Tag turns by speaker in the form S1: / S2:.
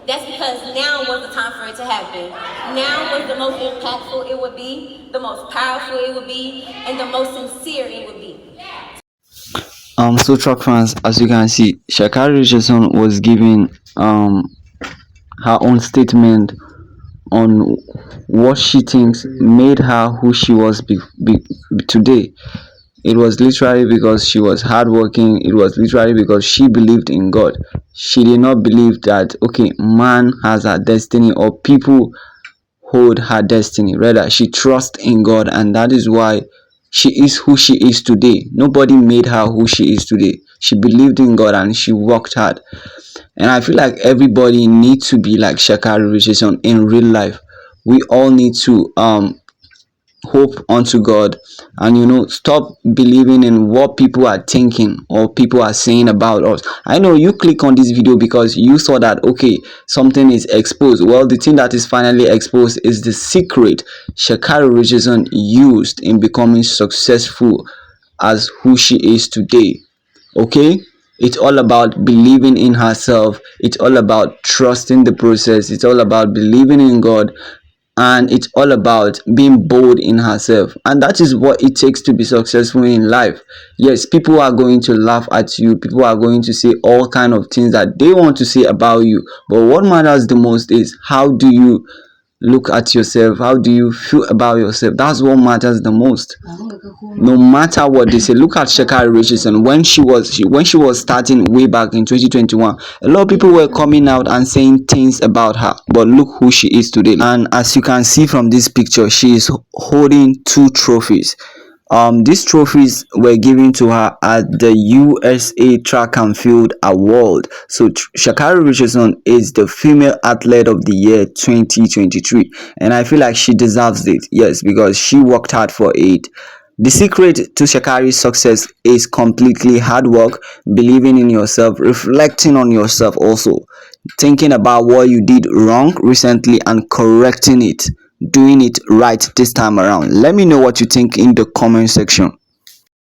S1: That's because now was the time for it to happen. Now was the most impactful it would be, the most powerful it would be, and the most sincere it would be.
S2: So truck fans, as you can see, Sha'carri Richardson was giving her own statement on what she thinks made her who she was today. It was literally because she was hardworking. It was literally because she believed in God. She did not believe that, okay, man has a destiny or people hold her destiny. Rather, she trusts in God, and that is why she is who she is today. Nobody made her who she is today. She believed in God and she worked hard. And I feel like everybody needs to be like Sha'carri Richardson in real life. We all need to hope unto God, and stop believing in what people are thinking or people are saying about us. I know you click on this video because you saw that, okay, something is exposed. Well, the thing that is finally exposed is the secret Sha'carri Richardson used in becoming successful as who she is today. Okay, it's all about believing in herself. It's all about trusting the process. It's all about believing in God, and it's all about being bold in herself, and that is what it takes to be successful in life. Yes, people are going to laugh at you, people are going to say all kind of things that they want to say about you, but what matters the most is how do you look at yourself, how do you feel about yourself. That's what matters the most, no matter what they say. Look at Sha'carri Richardson. When she was starting way back in 2021, a lot of people were coming out and saying things about her, but look who she is today. And as you can see from this picture, she is holding two trophies. These trophies were given to her at the USA Track and Field Award. So Sha'carri Richardson is the Female Athlete of the Year 2023, and I feel like she deserves it. Yes, because she worked hard for it. The secret to Sha'carri's success is completely hard work, believing in yourself, reflecting on yourself also, thinking about what you did wrong recently and correcting it, doing it right this time around. Let me know what you think in the comment section.